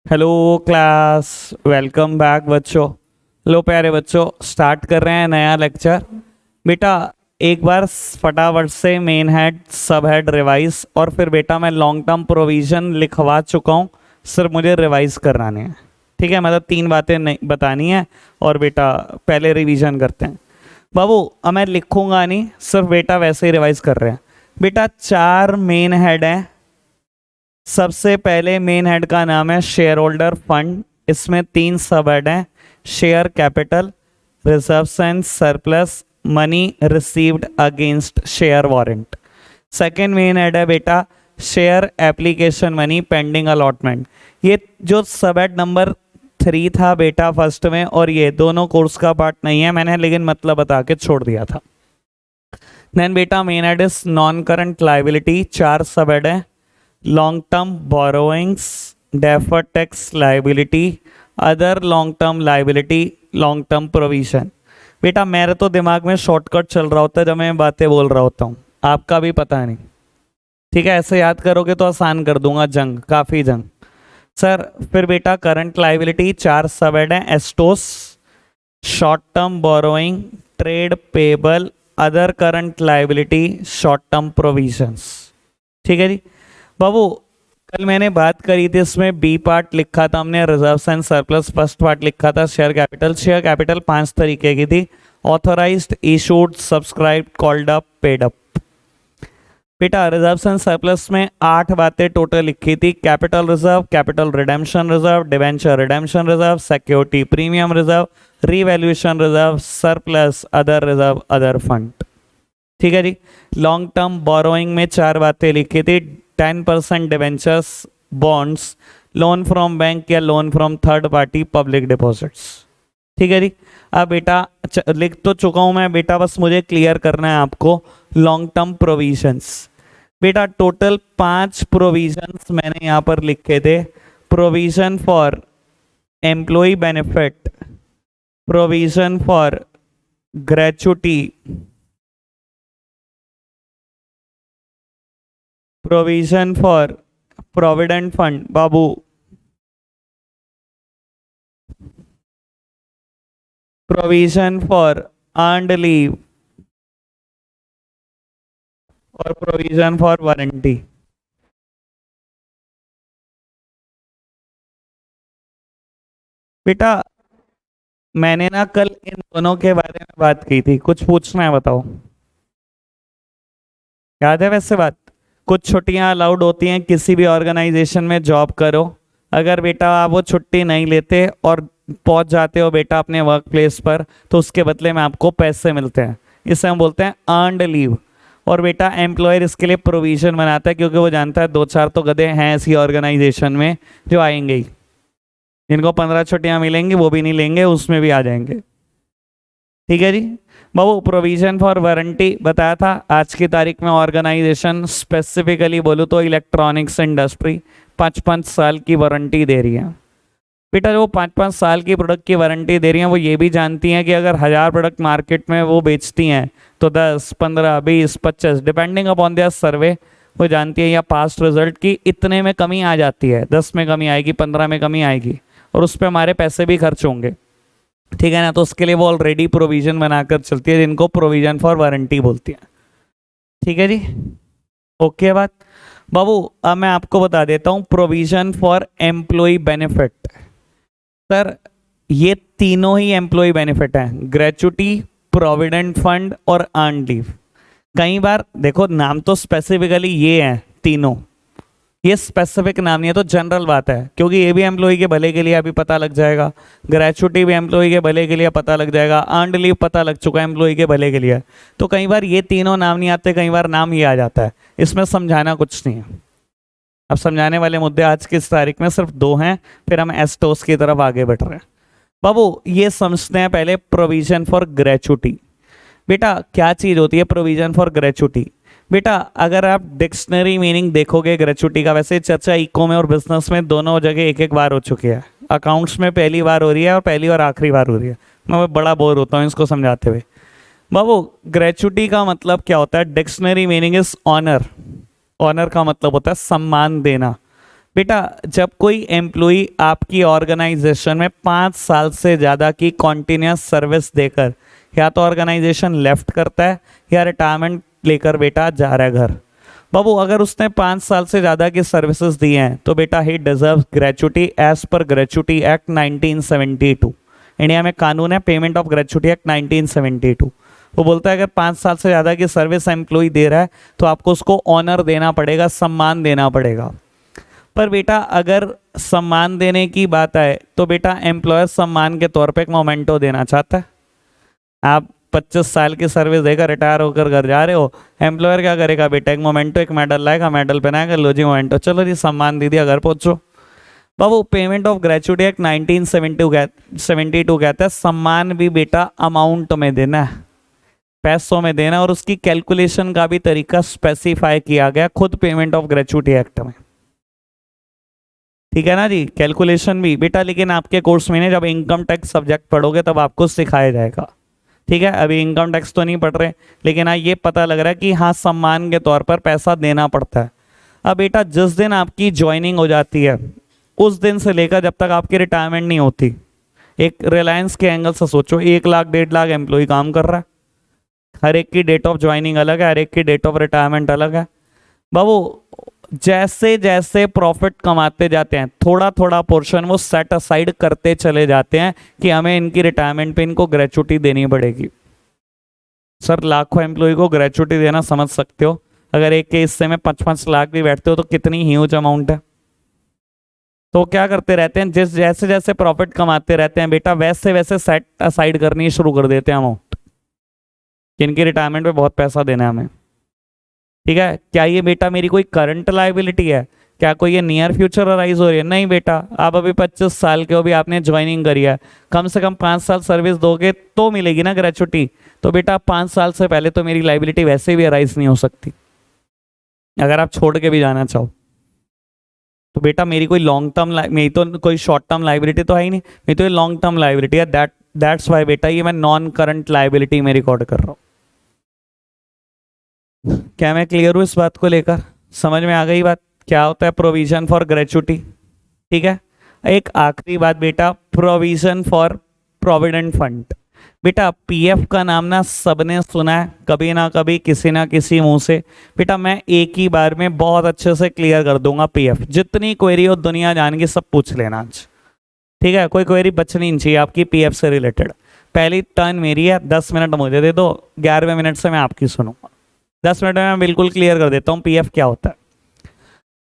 Hello class, welcome back बच्चों। लो प्यारे बच्चों, स्टार्ट कर रहे हैं नया लेक्चर। बेटा एक बार फटाफट से मेन हेड सब हेड रिवाइज, और फिर बेटा मैं लॉन्ग टर्म प्रोविज़न लिखवा चुका हूँ, सिर्फ मुझे रिवाइज कराने हैं। ठीक है, मतलब 3 बातें नहीं बतानी है। और बेटा पहले रिवीजन करते हैं। बाबू अब मैं लिखूंगा नहीं, सिर्फ बेटा वैसे ही रिवाइज कर रहे हैं। बेटा 4 मेन हेड हैं। सबसे पहले मेन हेड का नाम है शेयर होल्डर फंड। इसमें 3 सब हेड हैं: share capital, reserves and surplus, money received against share warrant. Second main head है बेटा share application money pending allotment. ये जो सब हेड नंबर 3 था बेटा फर्स्ट में, और ये दोनों कोर्स का पार्ट नहीं है मैंने, लेकिन मतलब बता के छोड़ दिया था। देन बेटा main head is non current liability. 4 सब हेड है: long term borrowings, deferred tax liability, other long term liability, long term provision. बेटा मेरे तो दिमाग में शॉर्टकट चल रहा होता है जब मैं बातें बोल रहा होता हूँ, आपका भी पता नहीं। ठीक है, ऐसे याद करोगे तो आसान कर दूंगा जंग, काफ़ी जंग सर। फिर बेटा करंट लाइबिलिटी 4 सब हेड हैं: एस्टोस, short term borrowing, trade payable, other current liability, short term provisions. ठीक है जी बाबू, कल मैंने बात करी थी, इसमें बी पार्ट लिखा था हमने reserves and surplus, first part लिखा था शेयर कैपिटल। शेयर कैपिटल 5 तरीके की थी: authorised, issued, subscribe, called up, paid up. बेटा रिजर्व्स एंड सरप्लस में 8 बातें टोटल लिखी थी: capital reserve, capital redemption reserve, debenture redemption reserve, security premium reserve, revaluation reserve, surplus, other reserve, other fund. ठीक है जी। लॉन्ग टर्म बोरोइंग में 4 बातें लिखी थी: 10% debentures, bonds, loan from bank या loan from third party public deposits. ठीक है जी। अब बेटा लिख तो चुका हूं मैं बेटा, बस मुझे क्लियर करना है आपको लॉन्ग टर्म प्रोविजंस। बेटा टोटल 5 प्रोविजंस मैंने यहां पर लिखे थे: provision for employee benefit, provision for gratuity, provision for provident fund बाबू, प्रोविजन फॉर अर्नड लीव, और प्रोविजन फॉर वारंटी। बेटा मैंने ना कल इन दोनों के बारे में बात की थी, कुछ पूछना है बताओ? याद है वैसे बात? कुछ छुट्टियां अलाउड होती हैं किसी भी ऑर्गेनाइजेशन में जॉब करो, अगर बेटा आप वो छुट्टी नहीं लेते और पहुंच जाते हो बेटा अपने वर्क प्लेस पर, तो उसके बदले में आपको पैसे मिलते हैं। इसे हम बोलते हैं अर्नड लीव। और बेटा एम्प्लॉयर इसके लिए प्रोविजन बनाता है, क्योंकि वो जानता है 2-4 तो गधे हैं ऐसी ऑर्गेनाइजेशन में जो आएंगे ही, जिनको 15 छुट्टियां मिलेंगी वो भी नहीं लेंगे, उसमें भी आ जाएंगे। ठीक है जी बाबू। प्रोविजन फॉर वारंटी बताया था, आज की तारीख में ऑर्गेनाइजेशन स्पेसिफिकली बोलूँ तो इलेक्ट्रॉनिक्स इंडस्ट्री 5-5 साल की वारंटी दे रही है। बेटा जो 5-5 साल की प्रोडक्ट की वारंटी दे रही हैं, वो ये भी जानती हैं कि अगर 1000 प्रोडक्ट मार्केट में वो बेचती हैं तो 10, 15, 20, 25 डिपेंडिंग अपॉन देयर सर्वे, वो जानती है या पास्ट रिजल्ट की इतने में कमी आ जाती है, 10 में कमी आएगी, 15 में कमी आएगी, और उस पर हमारे पैसे भी खर्च होंगे। ठीक है ना, तो उसके लिए वो ऑलरेडी प्रोविजन बनाकर चलती है, जिनको प्रोविजन फॉर वारंटी बोलती है। ठीक है जी, ओके बात बाबू। अब मैं आपको बता देता हूँ provision for employee benefit. Sir ये तीनों ही एम्प्लॉय बेनिफिट हैं: ग्रेचुटी, प्रोविडेंट फंड और अर्न लीव। कई बार देखो नाम तो स्पेसिफिकली ये हैं तीनों, ये स्पेसिफिक नाम नहीं है तो जनरल बात है, क्योंकि ये भी एम्प्लॉय के भले के लिए अभी पता लग जाएगा, ग्रेचुटी भी एम्प्लॉय के भले के लिए पता लग जाएगा, अर्नड लीव पता लग चुका है एम्प्लॉय के भले के लिए। तो कई बार ये तीनों नाम नहीं आते, कई बार नाम ही आ जाता है, इसमें समझाना कुछ नहीं है। अब समझाने वाले मुद्दे आज की इस तारीख में सिर्फ 2 हैं, फिर हम एस्टोस की तरफ आगे बढ़ रहे हैं। बाबू ये समझते हैं पहले प्रोविजन फॉर ग्रेचुटी। बेटा क्या चीज़ होती है प्रोविजन फॉर ग्रेचुटी? बेटा अगर आप डिक्शनरी मीनिंग देखोगे ग्रेचुटी का, वैसे चर्चा इको में और बिजनेस में दोनों जगह एक एक बार हो चुकी है, अकाउंट्स में पहली बार हो रही है और पहली बार आखिरी बार हो रही है। मैं बड़ा बोर होता हूँ इसको समझाते हुए। बाबू ग्रेचुटी का मतलब क्या होता है? Dictionary meaning is honour. Honour का मतलब होता है सम्मान देना। बेटा जब कोई एम्प्लॉई आपकी ऑर्गेनाइजेशन में 5 साल से ज़्यादा की कॉन्टिन्यूस सर्विस देकर या तो ऑर्गेनाइजेशन लेफ्ट करता है या रिटायरमेंट लेकर बेटा जा रहा है घर। बाबू अगर उसने 5 साल से ज़्यादा की सर्विसेज दी हैं तो बेटा ही डिजर्व ग्रेचुटी एज पर ग्रेचुटी एक्ट 1972। इंडिया में कानून है पेमेंट ऑफ ग्रेचुटी एक्ट 1972। वो बोलता है अगर 5 साल से ज़्यादा की सर्विस एम्प्लॉय दे रहा है तो आपको उसको ऑनर देना पड़ेगा, सम्मान देना पड़ेगा। पर बेटा अगर सम्मान देने की बात आए तो बेटा एम्प्लॉयर सम्मान के तौर पे एक मोमेंटो देना चाहता है। आप 25 साल की सर्विस देकर रिटायर होकर घर जा रहे हो, एम्प्लॉयर क्या करेगा बेटा, एक मोमेंटो, एक मेडल लाएगा, मेडल पहनाएगा, लो जी मोमेंटो, चलो जी सम्मान दे दिया, घर पहुंचो। बाबू पेमेंट ऑफ ग्रेचुटी एक्ट 1972 कहता है सम्मान भी बेटा अमाउंट में देना है, पैसों में देना, और उसकी कैलकुलेशन का भी तरीका स्पेसिफाई किया गया खुद पेमेंट ऑफ ग्रेचुटी एक्ट में। ठीक है ना जी, कैलकुलेशन भी बेटा, लेकिन आपके कोर्स में जब इनकम टैक्स सब्जेक्ट पढ़ोगे तब आपको सिखाया जाएगा। ठीक है, अभी इनकम टैक्स तो नहीं पढ़ रहे, लेकिन हाँ ये पता लग रहा है कि हाँ सम्मान के तौर पर पैसा देना पड़ता है। अब बेटा जिस दिन आपकी ज्वाइनिंग हो जाती है उस दिन से लेकर जब तक आपकी रिटायरमेंट नहीं होती, एक रिलायंस के एंगल से सोचो, 1 लाख 1.5 लाख एम्प्लॉय काम कर रहा है, हर एक की डेट ऑफ ज्वाइनिंग अलग है, हर एक की डेट ऑफ रिटायरमेंट अलग है। बाबू जैसे जैसे प्रॉफिट कमाते जाते हैं थोड़ा थोड़ा पोर्शन वो सेट असाइड करते चले जाते हैं कि हमें इनकी रिटायरमेंट पे इनको ग्रेचुटी देनी पड़ेगी। सर लाखों एम्प्लॉय को ग्रेचुटी देना समझ सकते हो, अगर एक के हिस्से में 5-5 लाख भी बैठते हो तो कितनी ह्यूज अमाउंट है। तो क्या करते रहते हैं, जैसे जैसे प्रॉफिट कमाते रहते हैं बेटा वैसे वैसे सेट असाइड करनी शुरू कर देते हैं अमाउंट, जिनकी रिटायरमेंट पे बहुत पैसा देना है हमें। ठीक है, क्या ये बेटा मेरी कोई करंट लाइबिलिटी है, क्या कोई ये नियर फ्यूचर अराइज हो रही है? नहीं बेटा, आप अभी 25 साल के हो, भी आपने ज्वाइनिंग करी है, कम से कम 5 साल सर्विस दोगे तो मिलेगी ना ग्रेचुटी। तो बेटा 5 साल से पहले तो मेरी लाइबिलिटी वैसे भी अराइज नहीं हो सकती, अगर आप छोड़ के भी जाना चाहो तो बेटा मेरी कोई लॉन्ग टर्म, मेरी तो कोई शॉर्ट टर्म लाइबिलिटी तो है ही नहीं, मेरी तो ये लॉन्ग टर्म लाइबिलिटी है। दैट्स वाई बेटा ये मैं नॉन करंट लाइबिलिटी में रिकॉर्ड कर रहा हूँ। क्या मैं क्लियर हूँ इस बात को लेकर? समझ में आ गई बात क्या होता है प्रोविजन फॉर ग्रेचुटी? ठीक है, एक आखिरी बात बेटा, प्रोविजन फॉर प्रोविडेंट फंड। बेटा पीएफ का नाम ना सबने सुना है कभी ना कभी किसी ना किसी मुंह से। बेटा मैं एक ही बार में बहुत अच्छे से क्लियर कर दूंगा पीएफ, जितनी क्वेरी हो दुनिया जान की सब पूछ लेना आज। ठीक है, कोई क्वेरी बचनी नहीं चाहिए आपकी पीएफ से रिलेटेड। पहली टर्न मेरी है, 10 मिनट मुझे दे दो, 11वें मिनट से मैं आपकी सुनूंगा। 10 मिनट में मैं बिल्कुल क्लियर कर देता हूँ पीएफ क्या होता है।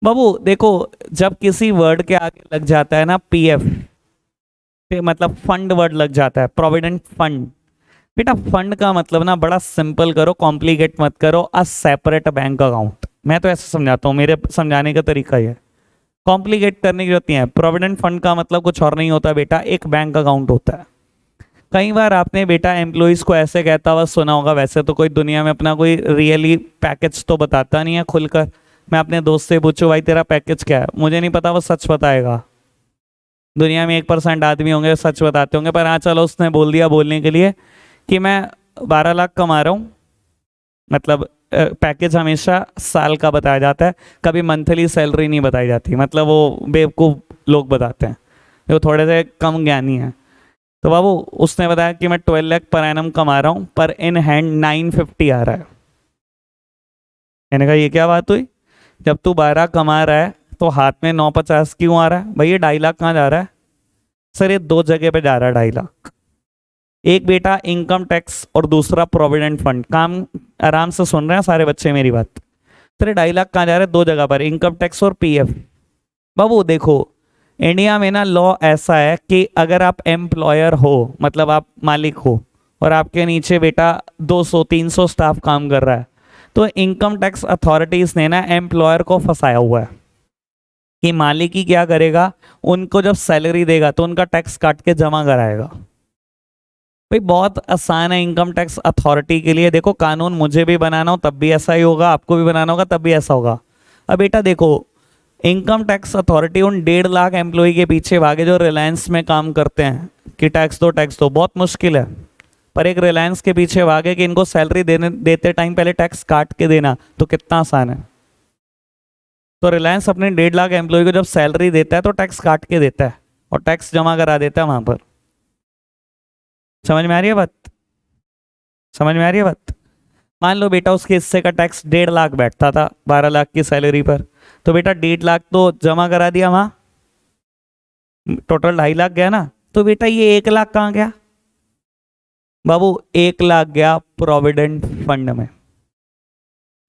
बाबू देखो, जब किसी वर्ड के आगे लग जाता है ना पीएफ, मतलब फंड वर्ड लग जाता है, प्रोविडेंट फंड। बेटा फंड का मतलब ना बड़ा सिंपल करो, कॉम्प्लिकेट मत करो, अ सेपरेट बैंक अकाउंट। मैं तो ऐसे समझाता हूँ, मेरे समझाने का तरीका ये है, कॉम्प्लिकेट करने की जरूरत नहीं है। प्रोविडेंट फंड का मतलब कुछ और नहीं होता बेटा, एक बैंक अकाउंट होता है। कई बार आपने बेटा एम्प्लॉयज़ को ऐसे कहता हुआ सुना होगा, वैसे तो कोई दुनिया में अपना कोई रियली पैकेज तो बताता नहीं है खुलकर। मैं अपने दोस्त से पूछूं भाई तेरा पैकेज क्या है, मुझे नहीं पता, वो सच बताएगा। दुनिया में 1% आदमी होंगे सच बताते होंगे, पर हाँ चलो उसने बोल दिया बोलने के लिए कि मैं 12 लाख कमा रहा हूँ, मतलब पैकेज हमेशा साल का बताया जाता है, कभी मंथली सैलरी नहीं बताई जाती, मतलब वो बेवकूफ़ लोग बताते हैं जो थोड़े से कम ज्ञानी हैं। तो बाबू उसने बताया कि मैं 12 लाख पर एनम कमा रहा हूँ, पर इन हैंड 950 आ रहा है। मैंने कहा ये क्या बात हुई, जब तू 12 कमा रहा है तो हाथ में 950 क्यों आ रहा है? भाई ये 2.5 लाख कहाँ जा रहा है? सर ये 2 जगह पे जा रहा है 2.5 लाख, एक बेटा इनकम टैक्स और दूसरा प्रोविडेंट फंड। काम आराम से सुन रहे हैं सारे बच्चे मेरी बात? सर 2.5 लाख कहाँ जा रहा है? 2 जगह पर, इनकम टैक्स और पीएफ। बाबू देखो इंडिया में ना लॉ ऐसा है कि अगर आप एम्प्लॉयर हो, मतलब आप मालिक हो, और आपके नीचे बेटा 200-300 स्टाफ काम कर रहा है, तो इनकम टैक्स अथॉरिटीज ने ना एम्प्लॉयर को फंसाया हुआ है कि मालिक ही क्या करेगा, उनको जब सैलरी देगा तो उनका टैक्स काट के जमा कराएगा। भाई बहुत आसान है इनकम टैक्स अथॉरिटी के लिए। देखो कानून मुझे भी बनाना हो तब भी ऐसा ही होगा, आपको भी बनाना होगा तब भी ऐसा होगा। अब बेटा देखो इनकम टैक्स अथॉरिटी उन 1.5 लाख एम्प्लॉय के पीछे भागे जो रिलायंस में काम करते हैं कि टैक्स दो, बहुत मुश्किल है। पर एक रिलायंस के पीछे भागे कि इनको सैलरी देते टाइम पहले टैक्स काट के देना, तो कितना आसान है। तो रिलायंस अपने 1.5 लाख एम्प्लॉय को जब सैलरी देता है तो टैक्स काट के देता है और टैक्स जमा करा देता है वहां पर। समझ में आ रही है बात? समझ में आ रही है बात? मान लो बेटा उसके हिस्से का टैक्स 1.5 लाख बैठता था 12 लाख की सैलरी पर, तो बेटा 1.5 लाख तो जमा करा दिया वहां, टोटल 2.5 लाख गया ना। तो बेटा ये 1 लाख कहाँ गया बाबू? 1 लाख गया प्रोविडेंट फंड में।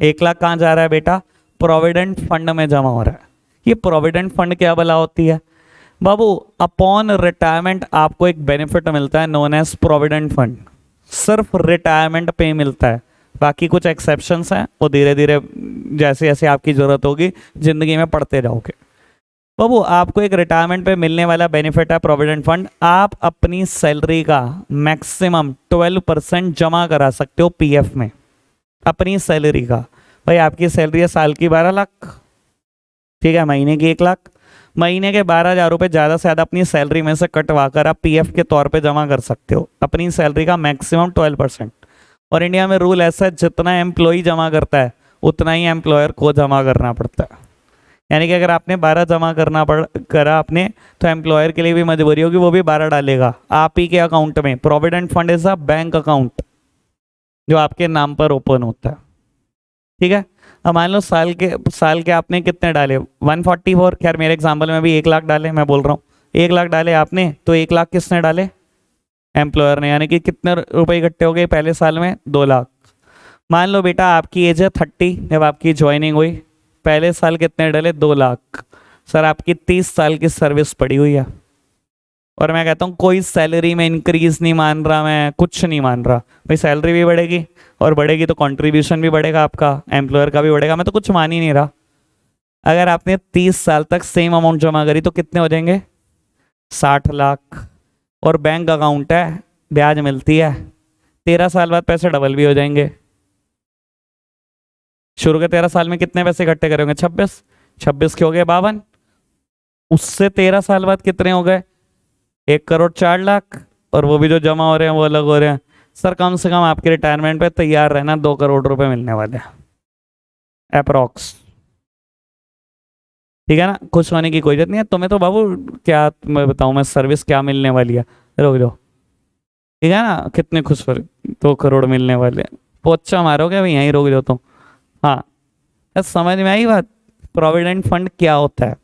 1 लाख कहाँ जा रहा है बेटा? प्रोविडेंट फंड में जमा हो रहा है। ये प्रोविडेंट फंड क्या भला होती है बाबू? अपॉन रिटायरमेंट आपको एक बेनिफिट मिलता है नोन एज प्रोविडेंट फंड। सिर्फ रिटायरमेंट पे मिलता है, बाकी कुछ एक्सेप्शंस हैं, वो धीरे धीरे जैसे जैसे आपकी ज़रूरत होगी ज़िंदगी में पढ़ते जाओगे। बाबू आपको एक रिटायरमेंट पे मिलने वाला बेनिफिट है प्रोविडेंट फंड। आप अपनी सैलरी का मैक्सिमम 12% जमा करा सकते हो पीएफ में, अपनी सैलरी का। भाई आपकी सैलरी है साल की 12 लाख, ठीक है, महीने की 1 लाख, महीने के 12,000 रुपये ज़्यादा से ज़्यादा अपनी सैलरी में से कटवा कर आप पीएफ के तौर पे जमा कर सकते हो, अपनी सैलरी का मैक्सिमम 12%। और इंडिया में रूल ऐसा है जितना एम्प्लॉई जमा करता है उतना ही एम्प्लॉयर को जमा करना पड़ता है। यानी कि अगर आपने 12 जमा करा आपने, तो एम्प्लॉयर के लिए भी मजबूरी होगी, वो भी 12 डालेगा आप ही के अकाउंट में। Provident fund is a bank account जो आपके नाम पर ओपन होता है, ठीक है। अब मान लो साल के आपने कितने डाले? 144, खैर मेरे एग्जाम्पल में भी 1 लाख डाले, मैं बोल रहा हूँ 1 लाख डाले आपने, तो 1 लाख किसने डाले? एम्प्लॉयर ने। यानी कि कितने रुपए इकट्ठे हो गए पहले साल में? 2 लाख। मान लो बेटा आपकी एज है 30 जब आपकी ज्वाइनिंग हुई, पहले साल कितने डले? 2 लाख। सर आपकी 30 साल की सर्विस पड़ी हुई है और मैं कहता हूँ कोई सैलरी में इंक्रीज नहीं मान रहा, मैं कुछ नहीं मान रहा। भाई सैलरी भी बढ़ेगी और बढ़ेगी तो कंट्रीब्यूशन भी बढ़ेगा, आपका एम्प्लॉयर का भी बढ़ेगा, मैं तो कुछ मान ही नहीं रहा। अगर आपने 30 साल तक सेम अमाउंट जमा करी तो कितने हो जाएंगे? 60 लाख। और बैंक अकाउंट है, ब्याज मिलती है, 13 साल बाद पैसे डबल भी हो जाएंगे। शुरू के 13 साल में कितने पैसे इकट्ठे करेंगे? 26, 26 के हो गए 52, उससे 13 साल बाद कितने हो गए? 1 करोड़ 4 लाख। और वो भी जो जमा हो रहे हैं वो अलग हो रहे हैं। सर कम से कम आपके रिटायरमेंट पे तैयार रहना 2 करोड़ रुपए मिलने वाले हैं अप्रोक्स, ठीक है ना। खुश होने की कोई जरूरत नहीं है तुम्हें तो बाबू, क्या मैं बताऊं मैं सर्विस क्या मिलने वाली है, रुक जाओ, ठीक है ना। कितने खुश हो रहे? 2 करोड़ मिलने वाले हैं, पोचा मारोगे भाई, यहीं रोक जाओ तुम। हाँ समझ में आई बात? प्रोविडेंट फंड क्या होता है,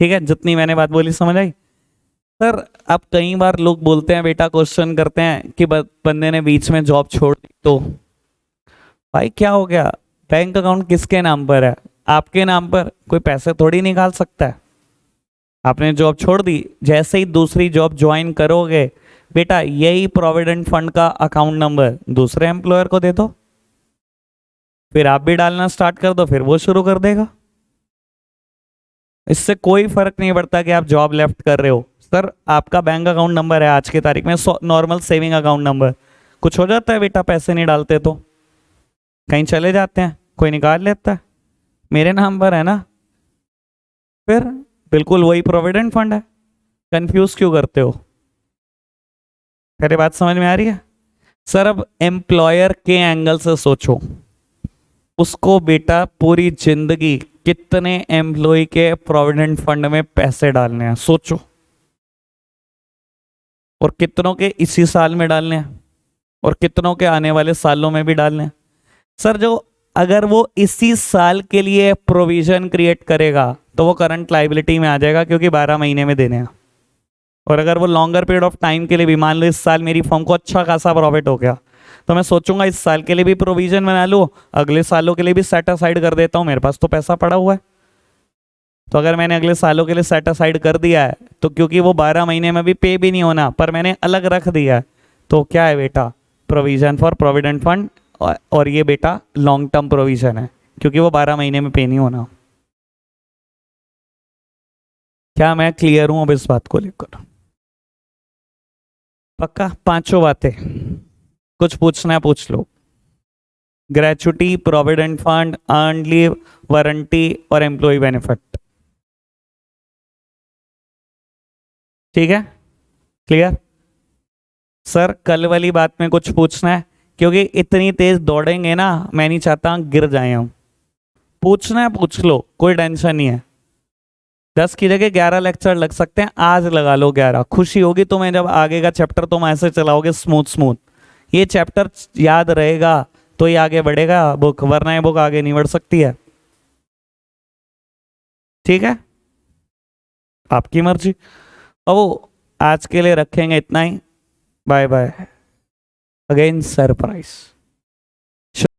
ठीक है, जितनी मैंने बात बोली समझ आई? सर अब कई बार लोग बोलते हैं बेटा, क्वेश्चन करते हैं कि बंदे ने बीच में जॉब छोड़ दी तो भाई क्या हो गया? बैंक अकाउंट किसके नाम पर है? आपके नाम पर। कोई पैसे थोड़ी निकाल सकता है। आपने जॉब छोड़ दी, जैसे ही दूसरी जॉब ज्वाइन करोगे बेटा यही प्रोविडेंट फंड का अकाउंट नंबर दूसरे एम्प्लॉयर को दे दो, फिर आप भी डालना स्टार्ट कर दो, फिर वो शुरू कर देगा। इससे कोई फर्क नहीं पड़ता कि आप जॉब लेफ्ट कर रहे हो। सर आपका बैंक अकाउंट नंबर है आज की तारीख में नॉर्मल सेविंग अकाउंट नंबर, कुछ हो जाता है बेटा पैसे नहीं डालते तो कहीं चले जाते हैं, कोई निकाल लेता है, मेरे नाम पर है ना, फिर बिल्कुल वही प्रोविडेंट फंड है। कंफ्यूज क्यों करते हो? मेरी बात समझ में आ रही है? सर अब एम्प्लॉयर के एंगल से सोचो, उसको बेटा पूरी जिंदगी कितने एम्प्लॉय के प्रोविडेंट फंड में पैसे डालने हैं सोचो, और कितनों के इसी साल में डालने हैं और कितनों के आने वाले सालों में भी डालने हैं। सर जो अगर वो इसी साल के लिए प्रोविजन क्रिएट करेगा तो वो करंट लाइबिलिटी में आ जाएगा क्योंकि 12 महीने में देने हैं। और अगर वो लॉन्गर पीरियड ऑफ टाइम के लिए भी, मान लो इस साल मेरी फर्म को अच्छा खासा प्रॉफिट हो गया, तो मैं सोचूंगा इस साल के लिए भी प्रोविजन बना लूँ, अगले सालों के लिए भी सेट असाइड कर देता हूँ, मेरे पास तो पैसा पड़ा हुआ है। तो अगर मैंने अगले सालों के लिए सेट असाइड कर दिया है तो क्योंकि वो 12 महीने में भी पे भी नहीं होना, पर मैंने अलग रख दिया है, तो क्या है बेटा? Provision for provident fund. और ये बेटा लॉन्ग टर्म प्रोविजन है क्योंकि वो 12 महीने में पे नहीं होना। क्या मैं क्लियर हूं अब इस बात को लेकर? पक्का? पांचों बातें, कुछ पूछना है पूछ लो। Gratuity, provident fund, earn leave, warranty और एम्प्लॉय बेनिफिट, ठीक है, क्लियर? सर कल वाली बात में कुछ पूछना है? क्योंकि इतनी तेज दौड़ेंगे ना, मैं नहीं चाहता गिर जाए हम। पूछना है पूछ लो, कोई टेंशन नहीं है। 10 की जगह 11 लेक्चर लग सकते हैं, आज लगा लो 11। खुशी होगी तुम्हें जब आगे का चैप्टर तुम ऐसे चलाओगे स्मूथ स्मूथ। ये चैप्टर याद रहेगा तो ये आगे बढ़ेगा बुक, वरना ये बुक आगे नहीं बढ़ सकती है। ठीक है, आपकी मर्जी। अब आज के लिए रखेंगे इतना ही। Bye bye, again surprise.